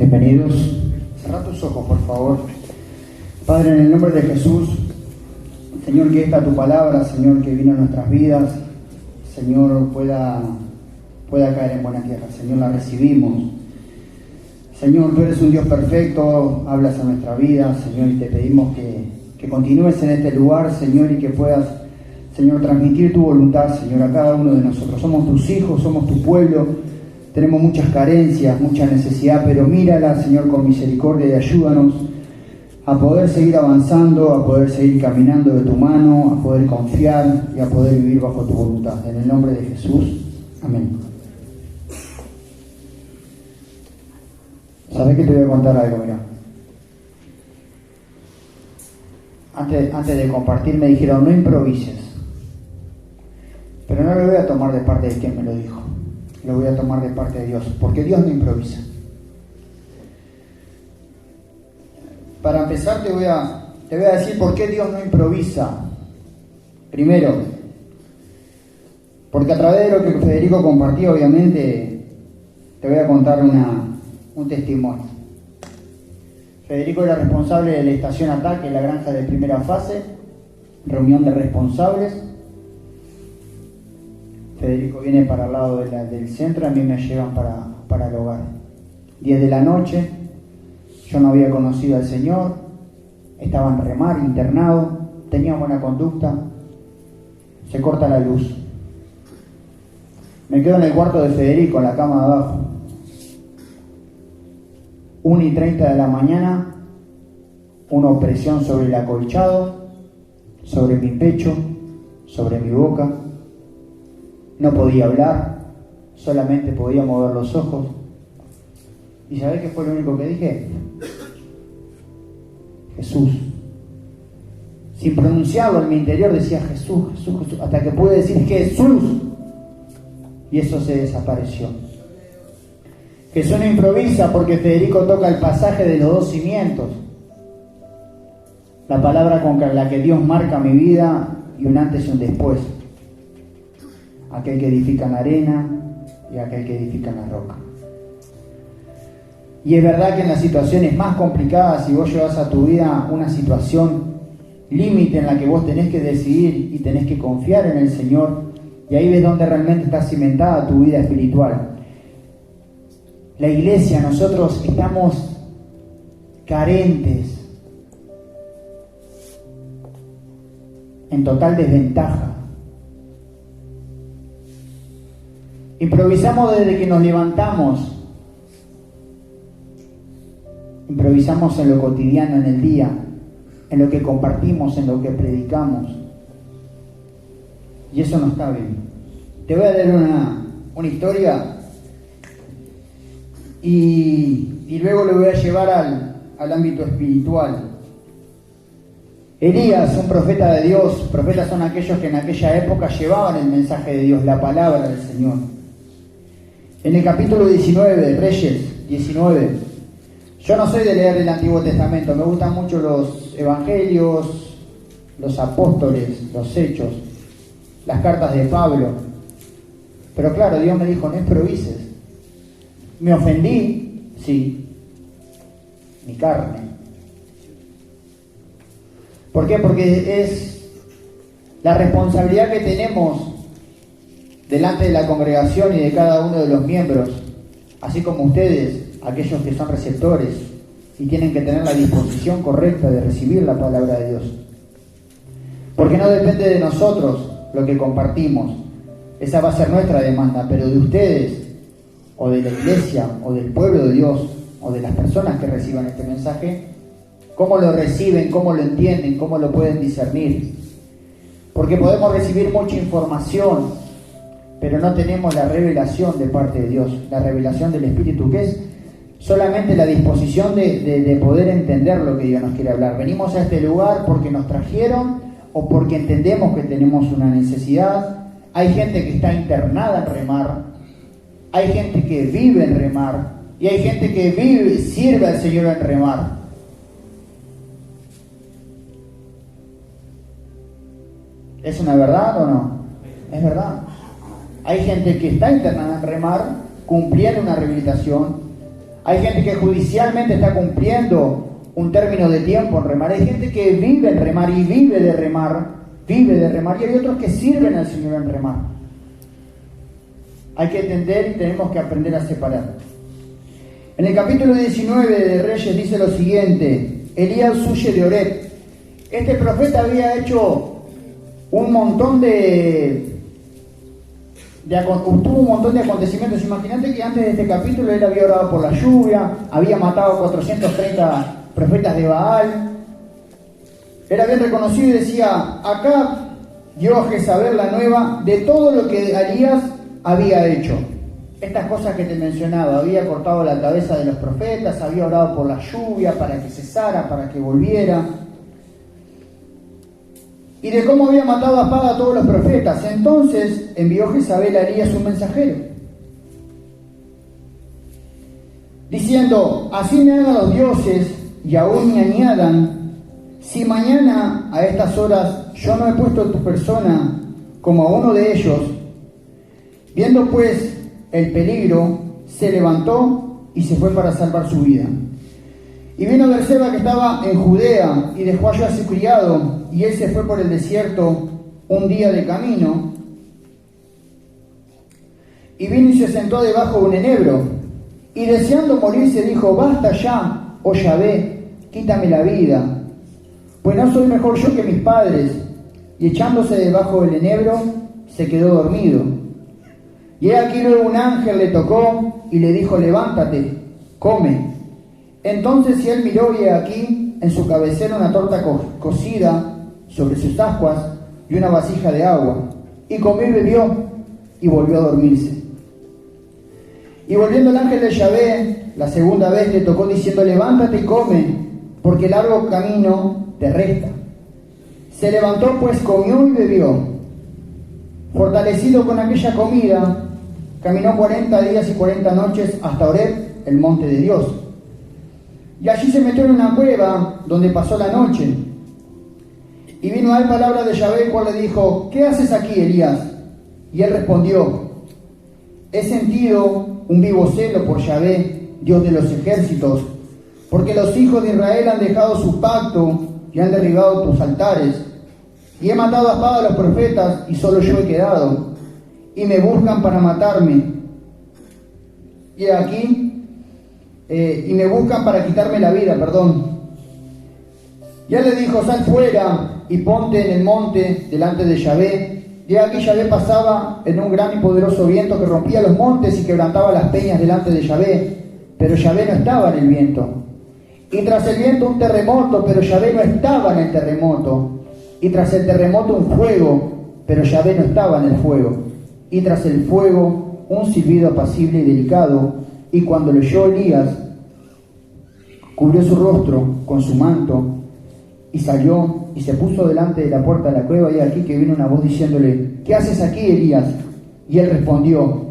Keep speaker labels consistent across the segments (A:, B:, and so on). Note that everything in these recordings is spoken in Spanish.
A: Bienvenidos. Cerrá tus ojos, por favor. Padre, en el nombre de Jesús, Señor, que esta tu palabra, Señor, que vino a nuestras vidas, Señor, pueda caer en buena tierra. Señor, la recibimos. Señor, tú eres un Dios perfecto, hablas a nuestra vida, Señor, y te pedimos que continúes en este lugar, Señor, y que puedas, Señor, transmitir tu voluntad, Señor, a cada uno de nosotros. Somos tus hijos, somos tu pueblo. Tenemos muchas carencias, mucha necesidad, pero mírala, Señor, con misericordia y ayúdanos a poder seguir avanzando, a poder seguir caminando de tu mano, a poder confiar y a poder vivir bajo tu voluntad. En el nombre de Jesús. Amén. ¿Sabés que te voy a contar algo? Mira. Antes de compartir me dijeron, no improvises. Pero no lo voy a tomar de parte de quien me lo dijo. Lo voy a tomar de parte de Dios, porque Dios no improvisa. Para empezar te voy a decir por qué Dios no improvisa. Primero, porque a través de lo que Federico compartió, obviamente, te voy a contar un testimonio. Federico era responsable de la estación Ataque en la granja de primera fase, reunión de responsables. Federico viene para el lado del centro, a mí me llevan para el hogar. 10 de la noche, yo no había conocido al Señor, estaba en remar, internado, tenía buena conducta, se corta la luz. Me quedo en el cuarto de Federico, en la cama de abajo. 1:30 de la mañana, una opresión sobre el acolchado, sobre mi pecho, sobre mi boca. No podía hablar, solamente podía mover los ojos. ¿Y sabés qué fue lo único que dije? Jesús. Sin pronunciarlo en mi interior decía Jesús, Jesús, Jesús, hasta que pude decir Jesús. Y eso se desapareció. Jesús no improvisa porque Federico toca el pasaje de los 2 cimientos. La palabra con la que Dios marca mi vida y un antes y un después. Aquel que edifica en la arena y aquel que edifica en la roca. Y es verdad que en las situaciones más complicadas, si vos llevas a tu vida una situación límite en la que vos tenés que decidir y tenés que confiar en el Señor, y ahí ves donde realmente está cimentada tu vida espiritual. La iglesia, nosotros estamos carentes, en total desventaja. Improvisamos desde que nos levantamos. Improvisamos en lo cotidiano, en el día, en lo que compartimos, en lo que predicamos. Y eso no está bien. Te voy a leer una historia y luego lo voy a llevar al ámbito espiritual. Elías, un profeta de Dios. Profetas son aquellos que en aquella época llevaban el mensaje de Dios, la palabra del Señor. En el capítulo 19 de Reyes 19, yo no soy de leer el Antiguo Testamento, me gustan mucho los evangelios, los apóstoles, los hechos, las cartas de Pablo. Pero claro, Dios me dijo, no improvises. Me ofendí, sí, mi carne. ¿Por qué? Porque es la responsabilidad que tenemos delante de la congregación y de cada uno de los miembros, así como ustedes, aquellos que son receptores y tienen que tener la disposición correcta de recibir la palabra de Dios. Porque no depende de nosotros lo que compartimos, esa va a ser nuestra demanda, pero de ustedes, o de la iglesia, o del pueblo de Dios, o de las personas que reciban este mensaje, cómo lo reciben, cómo lo entienden, cómo lo pueden discernir. Porque podemos recibir mucha información, pero no tenemos la revelación de parte de Dios, la revelación del Espíritu, que es solamente la disposición de poder entender lo que Dios nos quiere hablar. Venimos a este lugar porque nos trajeron o porque entendemos que tenemos una necesidad. Hay gente que está internada en remar, hay gente que vive en remar y hay gente que sirve al Señor en remar. ¿Es una verdad o no? Es verdad. Hay gente que está internada en remar, cumpliendo una rehabilitación. Hay gente que judicialmente está cumpliendo un término de tiempo en remar. Hay gente que vive en remar y vive de remar. Y hay otros que sirven al Señor en remar. Hay que entender y tenemos que aprender a separar. En el capítulo 19 de Reyes dice lo siguiente: Elías huye de Oreb. Este profeta había hecho un montón tuvo un montón de acontecimientos. Imagínate que antes de este capítulo él había orado por la lluvia, había matado a 430 profetas de Baal. Era bien reconocido y decía: acá dio a Jezabel la nueva de todo lo que Elías había hecho. Estas cosas que te mencionaba: había cortado la cabeza de los profetas, había orado por la lluvia para que cesara, para que volviera, y de cómo había matado a espada a todos los profetas. Entonces envió Jezabel a Elías un mensajero, diciendo: así me hagan los dioses y aún me añadan, si mañana a estas horas yo no he puesto tu persona como a uno de ellos. Viendo pues el peligro, se levantó y se fue para salvar su vida. Y vino Berseba, que estaba en Judea, y dejó allá a su criado, y él se fue por el desierto un día de camino, y vino y se sentó debajo de un enebro, y deseando morirse dijo: basta ya, oh Yahvé, quítame la vida, pues no soy mejor yo que mis padres. Y echándose debajo del enebro, se quedó dormido. Y he aquí luego un ángel le tocó y le dijo: levántate, come. Entonces él miró, y he aquí en su cabecera una torta cocida sobre sus ascuas y una vasija de agua. Y comió y bebió, y volvió a dormirse. Y volviendo el ángel de Yahvé la segunda vez le tocó diciendo: levántate y come, porque largo camino te resta. Se levantó pues, comió y bebió. Fortalecido con aquella comida, caminó 40 días y 40 noches hasta Oreb, el monte de Dios. Y allí se metió en una cueva donde pasó la noche. Y vino a él palabra de Yahvé, el cual le dijo: ¿qué haces aquí, Elías? Y él respondió: he sentido un vivo celo por Yahvé, Dios de los ejércitos, porque los hijos de Israel han dejado su pacto y han derribado tus altares. Y he matado a espada a los profetas, y solo yo he quedado, y me buscan para matarme. Y aquí, y me buscan para quitarme la vida, Y él le dijo: sal fuera y ponte en el monte delante de Yahvé. Y aquí Yahvé pasaba en un gran y poderoso viento que rompía los montes y quebrantaba las peñas delante de Yahvé. Pero Yahvé no estaba en el viento. Y tras el viento un terremoto, pero Yahvé no estaba en el terremoto. Y tras el terremoto un fuego, pero Yahvé no estaba en el fuego. Y tras el fuego un silbido apacible y delicado. Y cuando lo oyó Elías, cubrió su rostro con su manto y salió y se puso delante de la puerta de la cueva. Y aquí que vino una voz diciéndole: ¿qué haces aquí, Elías? Y él respondió: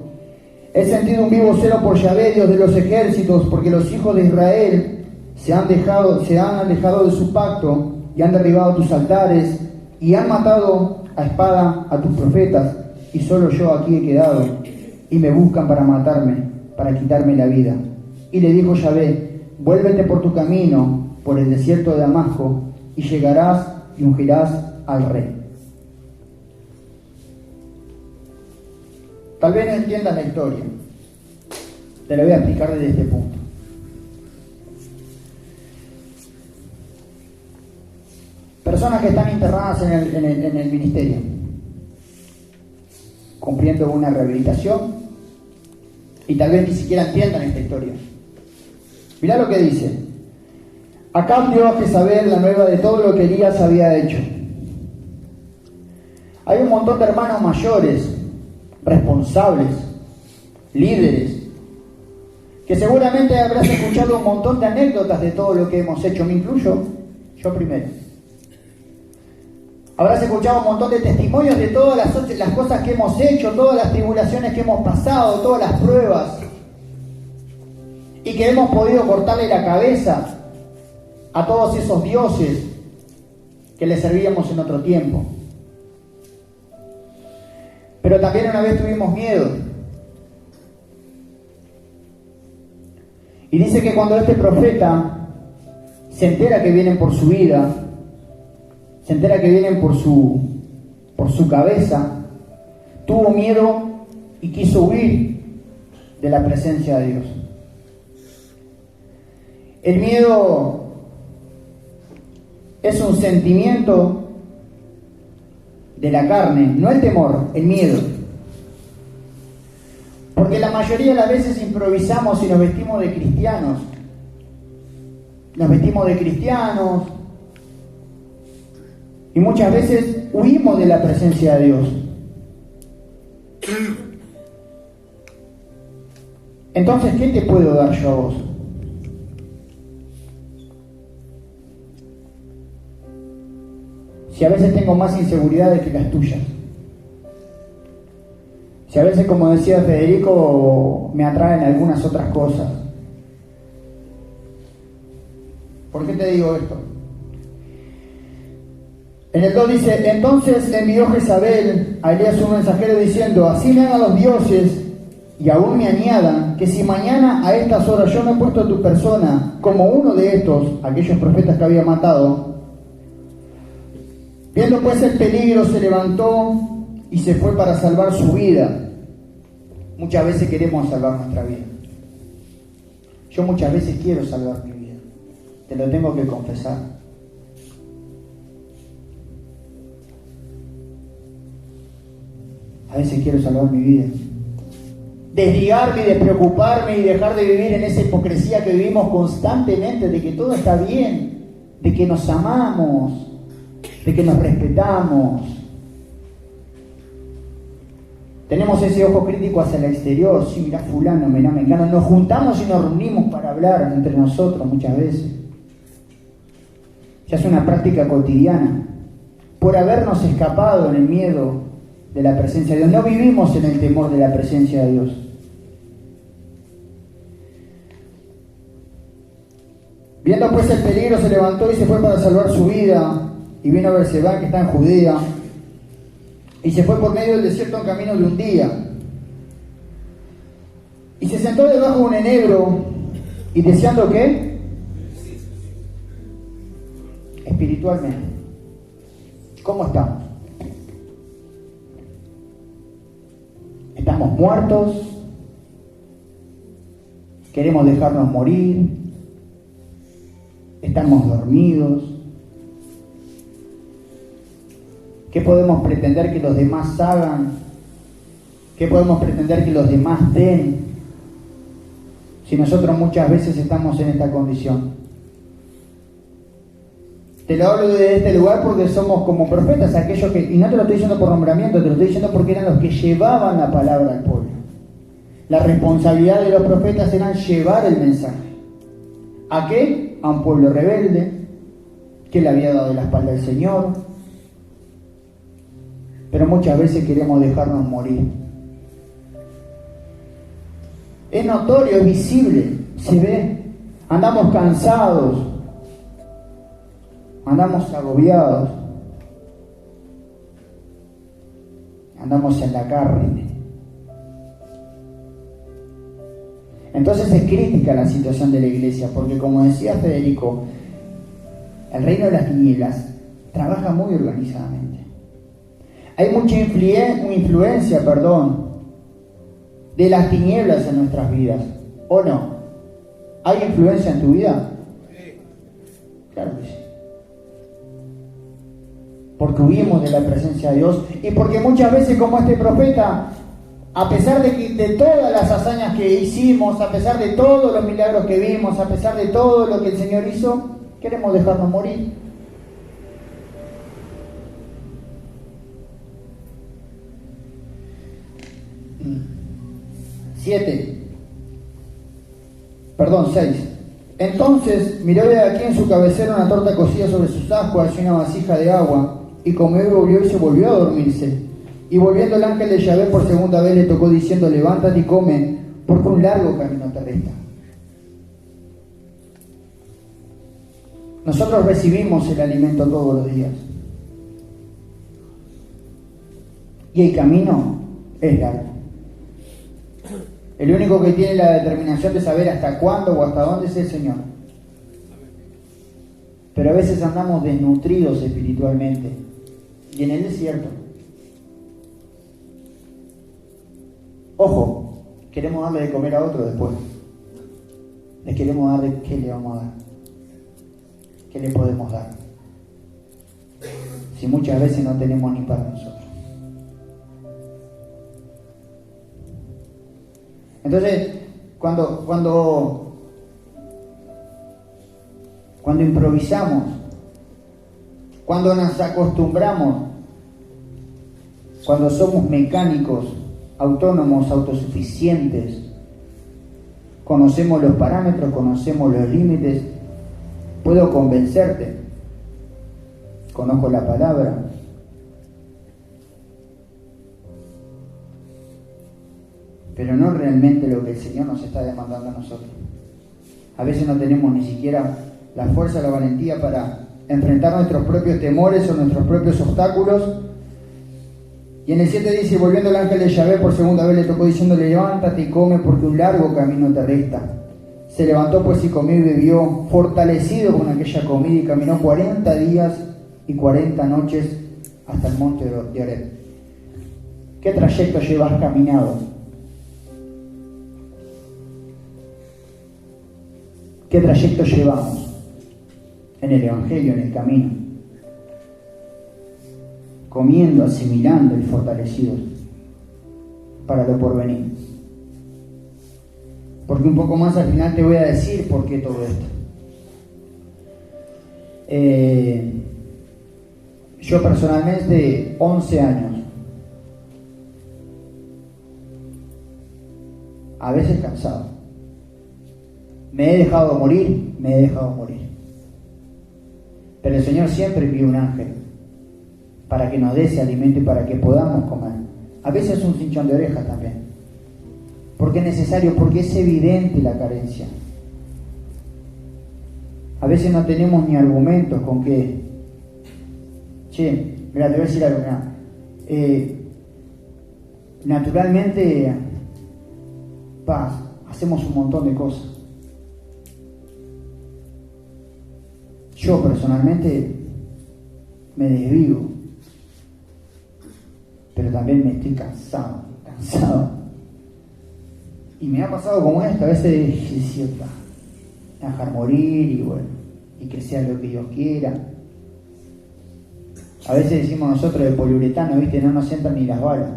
A: he sentido un vivo celo por Yahvé, Dios de los ejércitos, porque los hijos de Israel se han alejado de su pacto y han derribado tus altares y han matado a espada a tus profetas, y solo yo aquí he quedado, y me buscan para matarme, para quitarme la vida. Y le dijo Yahvé: vuélvete por tu camino, por el desierto de Damasco, y llegarás y ungirás al rey. Tal vez no entiendas la historia, te la voy a explicar desde este punto. Personas que están internadas en el ministerio, cumpliendo una rehabilitación, y tal vez ni siquiera entiendan esta historia. Mirá lo que dice: Acab dio a Jezabel la nueva de todo lo que Elías había hecho. Hay un montón de hermanos mayores, responsables, líderes, que seguramente habrás escuchado un montón de anécdotas de todo lo que hemos hecho, me incluyo yo primero. Habrás escuchado un montón de testimonios de todas las cosas que hemos hecho, todas las tribulaciones que hemos pasado, todas las pruebas, y que hemos podido cortarle la cabeza a todos esos dioses que le servíamos en otro tiempo. Pero también una vez tuvimos miedo. Y dice que cuando este profeta se entera que vienen por su vida, se entera que vienen por su cabeza, tuvo miedo y quiso huir de la presencia de Dios. El miedo es un sentimiento de la carne, no el temor, el miedo. Porque la mayoría de las veces improvisamos y nos vestimos de cristianos. Nos vestimos de cristianos y muchas veces huimos de la presencia de Dios. Entonces, ¿qué te puedo dar yo a vos? Si a veces tengo más inseguridades que las tuyas. Si a veces, como decía Federico, me atraen algunas otras cosas. ¿Por qué te digo esto? En el 2 dice: entonces envió Jezabel a Elías un mensajero diciendo: así me hagan los dioses y aún me añadan, que si mañana a estas horas yo me he puesto a tu persona como uno de estos, aquellos profetas que había matado. Viendo pues el peligro, se levantó y se fue para salvar su vida. Muchas veces queremos salvar nuestra vida. Yo muchas veces quiero salvar mi vida. Te lo tengo que confesar. A veces quiero salvar mi vida. Desligarme y despreocuparme y dejar de vivir en esa hipocresía que vivimos constantemente, de que todo está bien, de que nos amamos, de que nos respetamos. Tenemos ese ojo crítico hacia el exterior. Sí, mirá fulano, mirá mengano. Nos juntamos y nos reunimos para hablar entre nosotros muchas veces. Ya es una práctica cotidiana. Por habernos escapado en el miedo de la presencia de Dios. No vivimos en el temor de la presencia de Dios. Viendo pues el peligro, se levantó y se fue para salvar su vida. Y vino a Berseba, que está en Judea. Y se fue por medio del desierto en camino de un día. Y se sentó debajo de un enebro. ¿Y deseando qué? Espiritualmente. ¿Cómo estamos? ¿Estamos muertos? ¿Queremos dejarnos morir? ¿Estamos dormidos? ¿Qué podemos pretender que los demás hagan? ¿Qué podemos pretender que los demás den? Si nosotros muchas veces estamos en esta condición. Te lo hablo desde este lugar porque somos como profetas, aquellos que, y no te lo estoy diciendo por nombramiento, te lo estoy diciendo porque eran los que llevaban la palabra al pueblo. La responsabilidad de los profetas era llevar el mensaje. ¿A qué? A un pueblo rebelde, que le había dado la espalda al Señor. Pero muchas veces queremos dejarnos morir. Es notorio, es visible, se ve. Andamos cansados, andamos agobiados, andamos en la carne. Entonces es crítica la situación de la iglesia, porque como decía Federico, el reino de las tinieblas trabaja muy organizadamente. Hay mucha influencia, de las tinieblas en nuestras vidas, ¿o no? ¿Hay influencia en tu vida? Claro que sí. Porque huimos de la presencia de Dios y porque muchas veces, como este profeta, a pesar de todas las hazañas que hicimos, a pesar de todos los milagros que vimos, a pesar de todo lo que el Señor hizo, queremos dejarnos morir. Seis. Entonces miró de aquí en su cabecera una torta cocida sobre sus ascuas y una vasija de agua, y comió y volvió y se volvió a dormirse. Y volviendo el ángel de Yahvé por segunda vez le tocó diciendo: levántate y come, porque un largo camino te resta. Nosotros recibimos el alimento todos los días. Y el camino es largo. El único que tiene la determinación de saber hasta cuándo o hasta dónde es el Señor. Pero a veces andamos desnutridos espiritualmente y en el desierto. Ojo, queremos darle de comer a otro después. Le queremos dar de qué le vamos a dar. ¿Qué le podemos dar? Si muchas veces no tenemos ni para nosotros. Entonces, cuando improvisamos, cuando nos acostumbramos, cuando somos mecánicos, autónomos, autosuficientes, conocemos los parámetros, conocemos los límites, puedo convencerte, conozco la palabra, pero no realmente lo que el Señor nos está demandando a nosotros. A veces no tenemos ni siquiera la fuerza, la valentía para enfrentar nuestros propios temores o nuestros propios obstáculos. Y en el 7 dice, volviendo el ángel de Yahvé por segunda vez le tocó diciéndole, levántate y come porque un largo camino te resta. Se levantó pues y comió y bebió, fortalecido con aquella comida, y caminó 40 días y 40 noches hasta el monte de Horeb. ¿Qué trayecto llevas caminado? ¿Qué trayecto llevamos en el Evangelio, en el camino? Comiendo, asimilando y fortalecidos para lo porvenir. Porque un poco más al final te voy a decir por qué todo esto. Yo personalmente 11 años, a veces cansado. Me he dejado morir. Pero el Señor siempre envió un ángel para que nos dé ese alimento y para que podamos comer. A veces un cinchón de orejas también. Porque es necesario, porque es evidente la carencia. A veces no tenemos ni argumentos con que, mira, te voy a decir algo, naturalmente, hacemos un montón de cosas. Yo personalmente me desvivo, pero también me estoy cansado. Y me ha pasado como esto, a veces decía, dejar morir y bueno, y que sea lo que Dios quiera. A veces decimos nosotros de poliuretano, ¿viste? No nos entran ni las balas.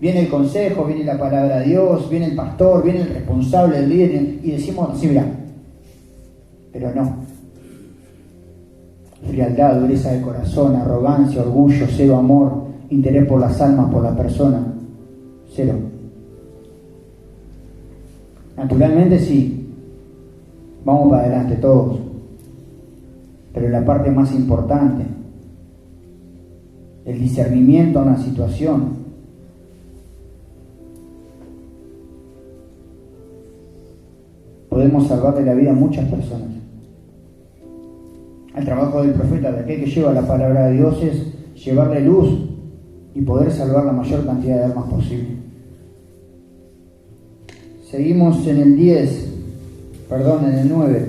A: Viene el consejo, viene la palabra de Dios, viene el pastor, viene el responsable, el líder, y decimos así, mirá, pero no. Frialdad, dureza de corazón, arrogancia, orgullo, cero amor, interés por las almas, por la persona, cero. Naturalmente sí, vamos para adelante todos, pero la parte más importante, el discernimiento a una situación, podemos salvarle la vida a muchas personas. El trabajo del profeta, de aquel que lleva la palabra de Dios, es llevarle luz y poder salvar la mayor cantidad de almas posible. Seguimos en el 9.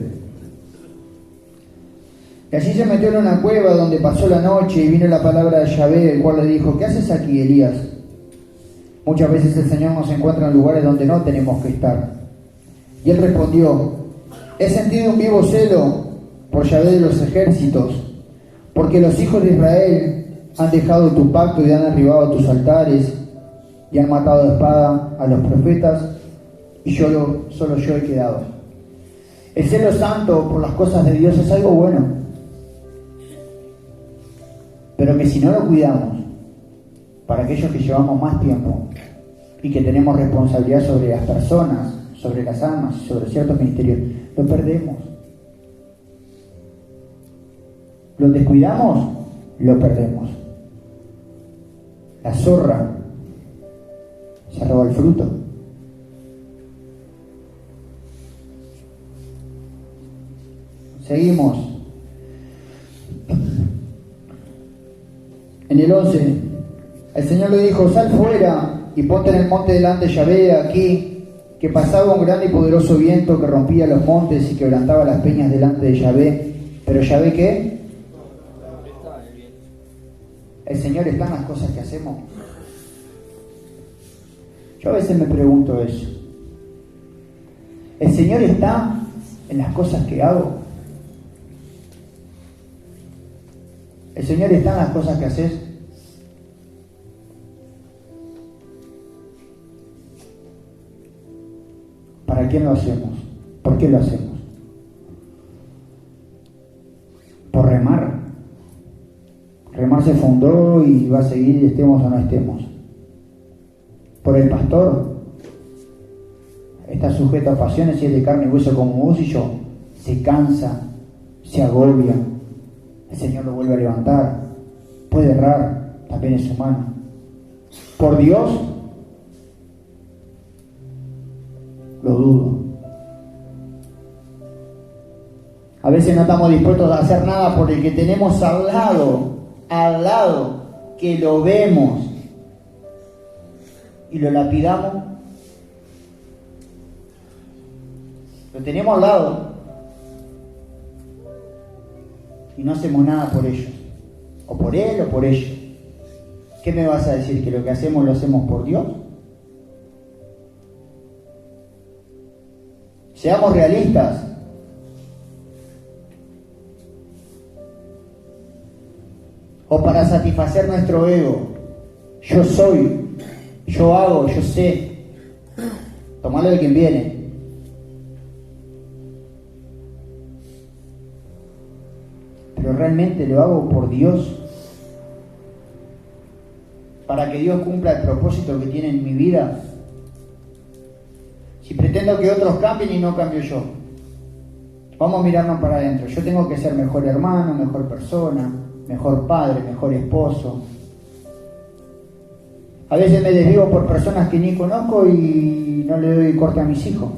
A: Y allí se metió en una cueva donde pasó la noche y vino la palabra de Yahvé, el cual le dijo, ¿qué haces aquí, Elías? Muchas veces el Señor nos encuentra en lugares donde no tenemos que estar. Y él respondió, he sentido un vivo celo por Yahvé de los ejércitos, porque los hijos de Israel han dejado tu pacto y han derribado tus altares y han matado de espada a los profetas y solo yo he quedado. El celo santo por las cosas de Dios es algo bueno, pero que si no lo cuidamos, para aquellos que llevamos más tiempo y que tenemos responsabilidad sobre las personas, sobre las almas, sobre ciertos ministerios, lo perdemos. Lo descuidamos, lo perdemos. La zorra se roba el fruto. Seguimos. En el 11, el Señor le dijo, sal fuera y ponte en el monte delante de Yahvé, aquí, que pasaba un grande y poderoso viento que rompía los montes y quebrantaba las peñas delante de Yahvé. Pero Yahvé, ¿qué? ¿El Señor está en las cosas que hacemos? Yo a veces me pregunto eso. ¿El Señor está en las cosas que hago? ¿El Señor está en las cosas que haces? ¿Para quién lo hacemos? ¿Por qué lo hacemos? ¿Por remar? Remar se fundó y va a seguir estemos o no estemos. ¿Por el pastor? Está sujeto a pasiones y es de carne y hueso como vos y yo. Se cansa, se agobia. El Señor lo vuelve a levantar. Puede errar, también es humano. ¿Por Dios? Lo dudo. A veces no estamos dispuestos a hacer nada por el que tenemos al lado, que lo vemos y lo lapidamos. Lo tenemos al lado y no hacemos nada por ellos, o por él o por ella. ¿Qué me vas a decir? ¿Que lo que hacemos lo hacemos por Dios? Seamos realistas. O para satisfacer nuestro ego. Yo soy, yo hago, yo sé. Tomarlo de quien viene. Pero realmente lo hago por Dios. Para que Dios cumpla el propósito que tiene en mi vida. Si pretendo que otros cambien y no cambio yo. Vamos a mirarnos para adentro. Yo tengo que ser mejor hermano, mejor persona, mejor padre, mejor esposo. A veces me desvivo por personas que ni conozco y no le doy corte a mis hijos.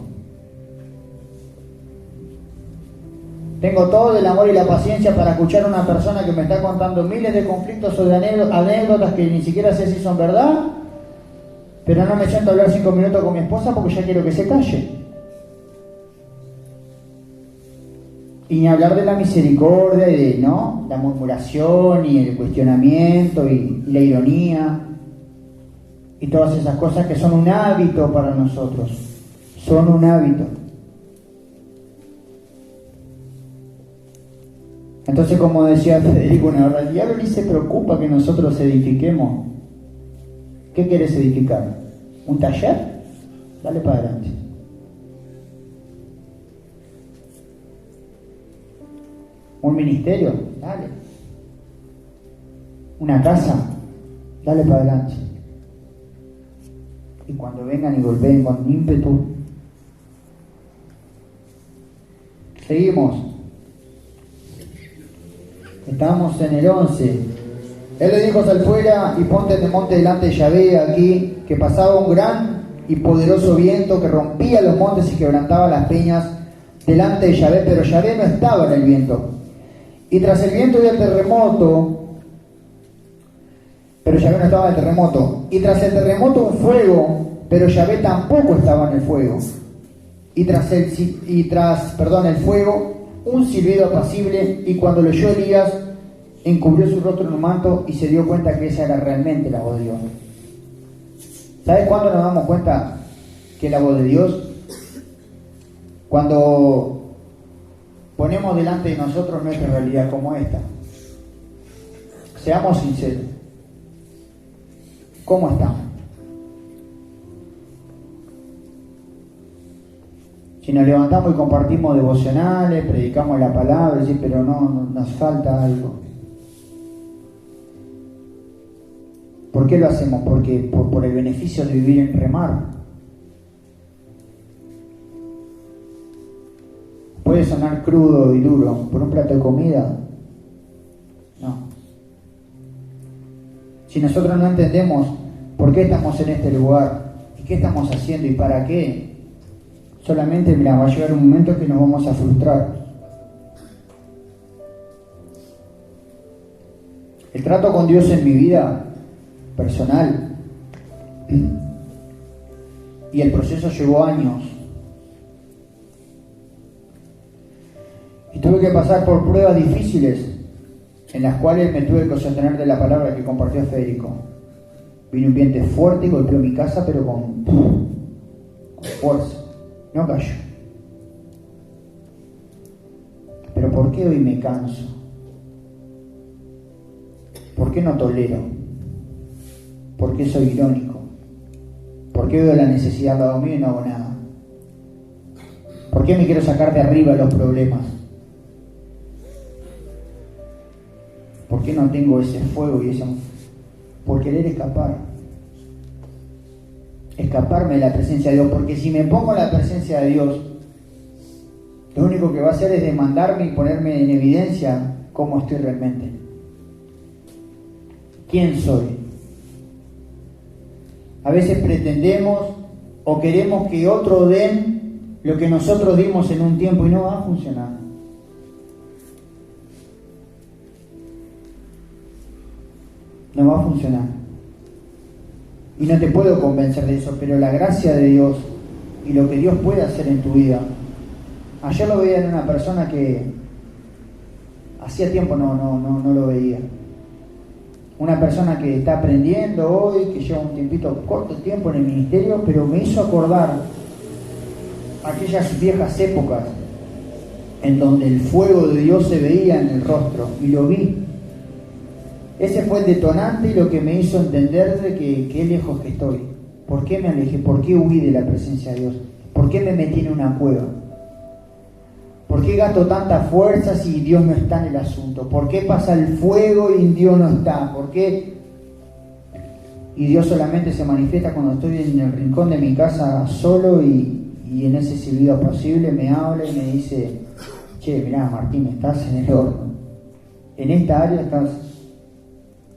A: Tengo todo el amor y la paciencia para escuchar a una persona que me está contando miles de conflictos o de anécdotas que ni siquiera sé si son verdad, pero no me siento a hablar 5 minutos con mi esposa porque ya quiero que se calle. Y ni hablar de la misericordia y de, ¿no?, la murmuración y el cuestionamiento y la ironía y todas esas cosas que son un hábito para nosotros. Son un hábito. Entonces, como decía Federico, una verdad, el diablo ni se preocupa que nosotros edifiquemos. ¿Qué querés edificar? ¿Un taller? Dale para adelante. ¿Un ministerio? Dale. ¿Una casa? Dale para adelante. Y cuando vengan y golpeen con ímpetu, seguimos. Estamos en el 11. Él le dijo: sal fuera y ponte en el monte delante de Yahvé, aquí, que pasaba un gran y poderoso viento que rompía los montes y quebrantaba las peñas delante de Yahvé, pero Yahvé no estaba en el viento. Y tras el viento y el terremoto, pero Yahvé no estaba en el terremoto. Y tras el terremoto un fuego, pero Yahvé tampoco estaba en el fuego. Y tras el fuego un silbido apacible, y cuando lo oyó Elías, encubrió su rostro en un manto y se dio cuenta que esa era realmente la voz de Dios. ¿Sabes cuándo nos damos cuenta que la voz de Dios? Cuando ponemos delante de nosotros nuestra realidad como esta. Seamos sinceros. ¿Cómo estamos? Si nos levantamos y compartimos devocionales, predicamos la palabra, sí, pero no, nos falta algo. ¿Por qué lo hacemos? Porque por el beneficio de vivir en remar. Puede sonar crudo y duro. ¿Por un plato de comida? No. Si nosotros no entendemos por qué estamos en este lugar, y qué estamos haciendo y para qué, solamente, mira, va a llegar un momento que nos vamos a frustrar. El trato con Dios en mi vida personal y el proceso llevó años. Y tuve que pasar por pruebas difíciles en las cuales me tuve que sostener de la palabra que compartió Federico. Vino un viento fuerte y golpeó mi casa, pero con fuerza. No cayó. Pero ¿por qué hoy me canso? ¿Por qué no tolero? ¿Por qué soy irónico? ¿Por qué veo la necesidad al lado mío y no hago nada? ¿Por qué me quiero sacar de arriba los problemas? ¿Por qué no tengo ese fuego y esa... Por querer escapar. Escaparme de la presencia de Dios. Porque si me pongo en la presencia de Dios, lo único que va a hacer es demandarme y ponerme en evidencia cómo estoy realmente. ¿Quién soy? A veces pretendemos o queremos que otros den lo que nosotros dimos en un tiempo y no va a funcionar. No va a funcionar. Y no te puedo convencer de eso, pero la gracia de Dios y lo que Dios puede hacer en tu vida. Ayer lo veía en una persona que hacía tiempo no lo veía. Una persona que está aprendiendo hoy, que lleva un tiempito, corto tiempo en el ministerio, pero me hizo acordar aquellas viejas épocas en donde el fuego de Dios se veía en el rostro, y lo vi. Ese fue el detonante y lo que me hizo entender de que qué lejos que estoy. ¿Por qué me alejé? ¿Por qué huí de la presencia de Dios? ¿Por qué me metí en una cueva? ¿Por qué gasto tantas fuerzas si Dios no está en el asunto? ¿Por qué pasa el fuego y Dios no está? ¿Por qué? Y Dios solamente se manifiesta cuando estoy en el rincón de mi casa solo y en ese silbido posible me habla y me dice: che, mirá Martín, estás en el horno. En esta área estás...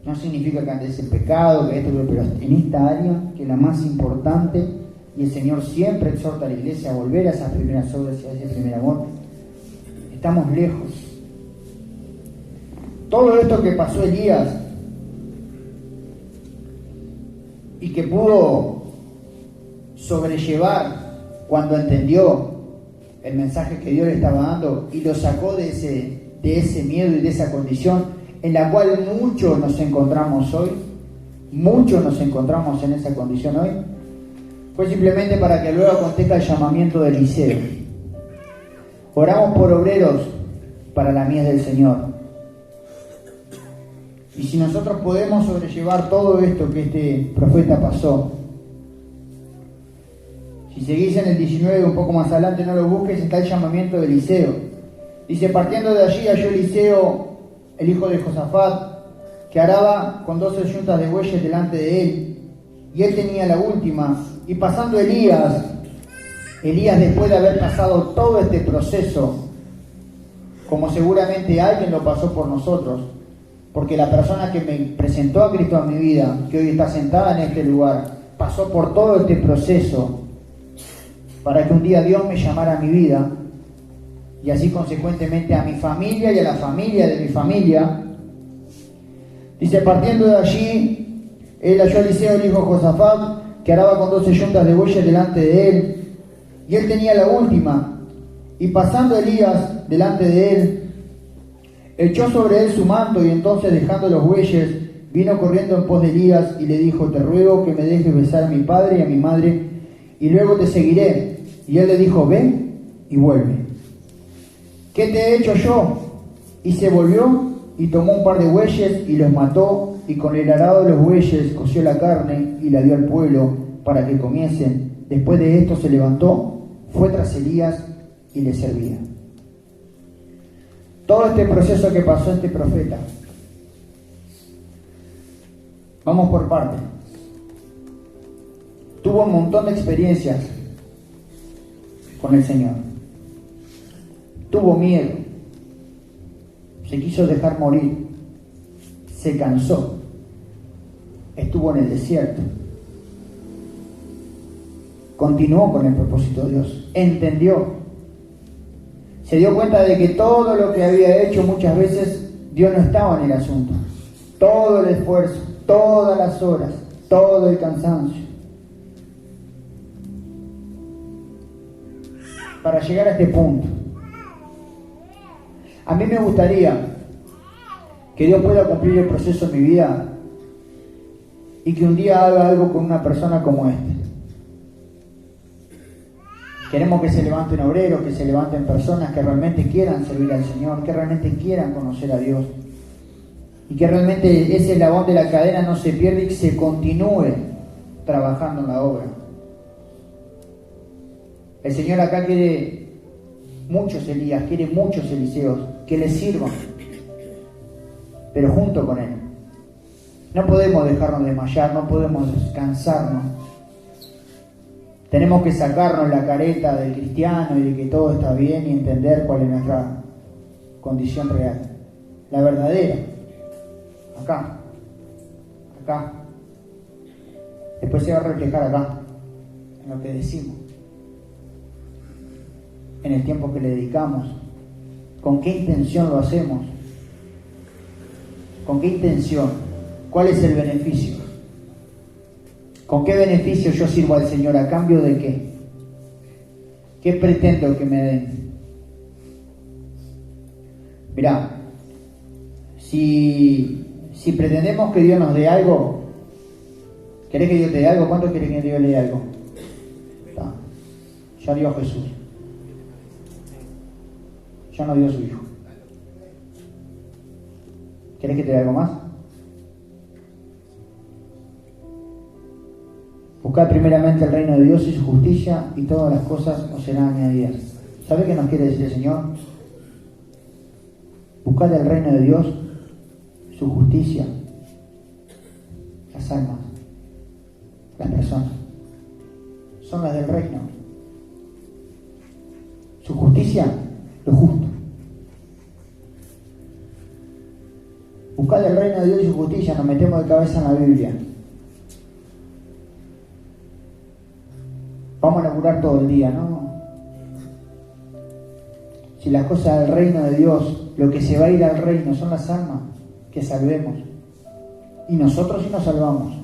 A: No significa que andes en pecado, que esto, pero en esta área, que es la más importante, y el Señor siempre exhorta a la iglesia a volver a esas primeras obras y a ese primer amor. Estamos lejos. Todo esto que pasó Elías y que pudo sobrellevar cuando entendió el mensaje que Dios le estaba dando y lo sacó de ese miedo y de esa condición en la cual muchos nos encontramos hoy, muchos nos encontramos en esa condición hoy, fue simplemente para que luego acontezca el llamamiento de Eliseo. Oramos por obreros para la mies del Señor. Y si nosotros podemos sobrellevar todo esto que este profeta pasó, si seguís en el 19, un poco más adelante, no lo busques, está el llamamiento de Eliseo. Dice: partiendo de allí halló Eliseo, el hijo de Josafat, que araba con 12 yuntas de bueyes delante de él, y él tenía la última. Y pasando Elías, después de haber pasado todo este proceso, como seguramente alguien lo pasó por nosotros, porque la persona que me presentó a Cristo en mi vida, que hoy está sentada en este lugar, pasó por todo este proceso para que un día Dios me llamara a mi vida, y así consecuentemente a mi familia y a la familia de mi familia. Dice: partiendo de allí, él halló a Eliseo, el hijo de Josafat, que araba con 12 yuntas de bueyes delante de él, y él tenía la última. Y pasando Elías delante de él, echó sobre él su manto, y entonces, dejando los bueyes, vino corriendo en pos de Elías y le dijo: te ruego que me dejes besar a mi padre y a mi madre, y luego te seguiré. Y él le dijo: ven y vuelve. ¿Qué te he hecho yo? Y se volvió y tomó un par de bueyes y los mató, y con el arado de los bueyes coció la carne y la dio al pueblo para que comiesen. Después de esto se levantó, fue tras Elías y le servía. Todo este proceso que pasó este profeta. Vamos por partes. Tuvo un montón de experiencias con el Señor. Tuvo miedo, se quiso dejar morir, se cansó, estuvo en el desierto, continuó con el propósito de Dios, entendió, se dio cuenta de que todo lo que había hecho muchas veces Dios no estaba en el asunto, todo el esfuerzo, todas las horas, todo el cansancio. para llegar a este punto. A mí me gustaría que Dios pueda cumplir el proceso en mi vida y que un día haga algo con una persona como este. Queremos que se levanten obreros, que se levanten personas que realmente quieran servir al Señor, que realmente quieran conocer a Dios y que realmente ese eslabón de la cadena no se pierda y que se continúe trabajando en la obra. El Señor acá quiere muchos Elías, quiere muchos Eliseos que le sirvan, pero junto con Él. No podemos dejarnos desmayar, no podemos cansarnos. Tenemos que sacarnos la careta del cristiano y de que todo está bien y entender cuál es nuestra condición real, la verdadera. Acá. Después se va a reflejar acá, en lo que decimos, en el tiempo que le dedicamos, con qué intención lo hacemos, con qué intención, cuál es el beneficio, con qué beneficio yo sirvo al Señor, a cambio de qué pretendo que me den. Mirá, si pretendemos que Dios nos dé algo, ¿querés que Dios te dé algo? ¿Cuánto querés que Dios le dé algo? Ya dio a Jesús. Ya no dio a su Hijo. ¿Querés que te dé algo más? Buscad primeramente el reino de Dios y su justicia, y todas las cosas os serán añadidas. ¿Sabe qué nos quiere decir el Señor? Buscad el reino de Dios, su justicia, las almas, las personas, son las del reino. Su justicia, lo justo. Buscad el reino de Dios y su justicia, nos metemos de cabeza en la Biblia. Vamos a laburar todo el día, ¿no? Si las cosas del reino de Dios, lo que se va a ir al reino son las almas, que salvemos. Y nosotros sí nos salvamos.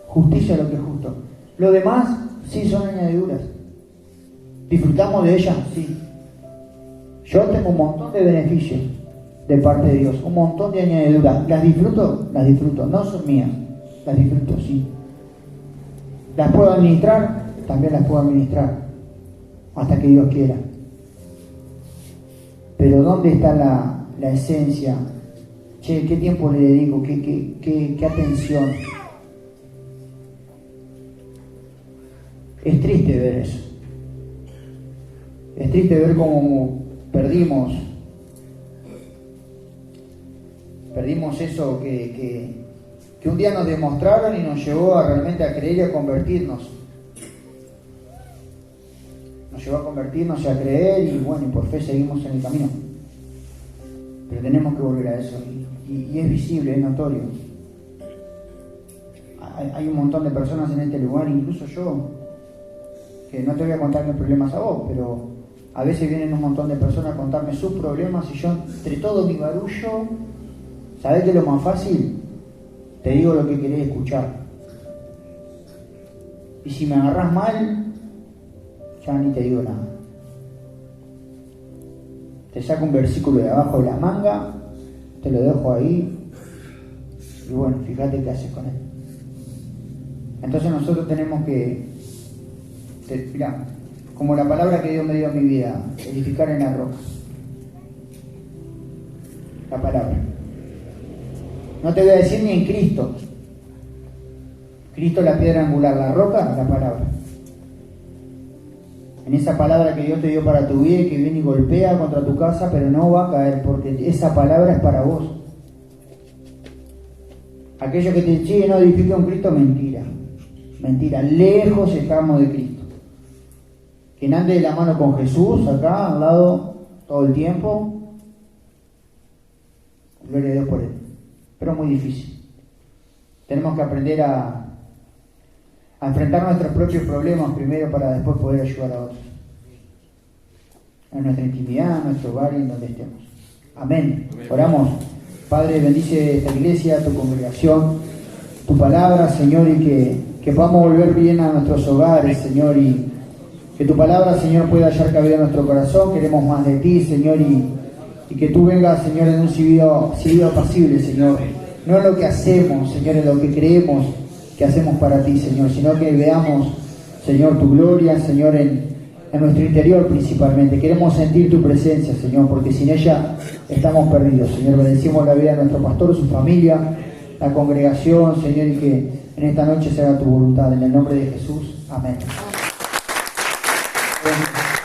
A: Justicia es lo que es justo. Lo demás sí son añadiduras. ¿Disfrutamos de ellas? Sí. Yo tengo un montón de beneficios de parte de Dios, un montón de añadiduras. ¿Las disfruto? Las disfruto. No son mías. Las disfruto, sí. ¿Las puedo administrar? También las puedo administrar. Hasta que Dios quiera. Pero ¿dónde está la esencia? Che, ¿qué tiempo le dedico? ¿Qué atención? Es triste ver eso. Es triste ver cómo perdimos eso que un día nos demostraron y nos llevó realmente a creer y a convertirnos. Nos llevó a convertirnos y a creer, y bueno, y por fe seguimos en el camino. Pero tenemos que volver a eso, y es visible, es notorio. Hay un montón de personas en este lugar, incluso yo, que no te voy a contar mis problemas a vos, pero a veces vienen un montón de personas a contarme sus problemas, y yo, entre todo mi barullo, ¿sabés qué es lo más fácil? Te digo lo que querés escuchar. Y si me agarrás mal, ya ni te digo nada. Te saco un versículo de abajo de la manga, te lo dejo ahí, y bueno, fíjate qué haces con él. Entonces nosotros tenemos que, mirá, como la palabra que Dios me dio a mi vida, edificar en la roca. La palabra. No te voy a decir ni en Cristo. Cristo es la piedra angular, la roca, la palabra. En esa palabra que Dios te dio para tu vida y que viene y golpea contra tu casa, pero no va a caer, porque esa palabra es para vos. Aquello que te dice, no edifica un Cristo, mentira. Mentira, lejos estamos de Cristo. Quien ande de la mano con Jesús, acá, al lado, todo el tiempo, gloria a Dios por él. Pero es muy difícil. Tenemos que aprender a enfrentar nuestros propios problemas primero para después poder ayudar a otros. En nuestra intimidad, en nuestro hogar y en donde estemos. Amén. Oramos. Padre, bendice esta iglesia, tu congregación, tu palabra, Señor, y que podamos volver bien a nuestros hogares, Señor, y Que tu palabra, Señor, pueda hallar cabida en nuestro corazón. Queremos más de ti, Señor, y que tú vengas, Señor, en un silbido apacible, Señor. No en lo que hacemos, Señor, en lo que creemos que hacemos para ti, Señor, sino que veamos, Señor, tu gloria, Señor, en nuestro interior principalmente. Queremos sentir tu presencia, Señor, porque sin ella estamos perdidos, Señor. Bendecimos la vida de nuestro pastor, su familia, la congregación, Señor, y que en esta noche se haga tu voluntad. En el nombre de Jesús. Amén.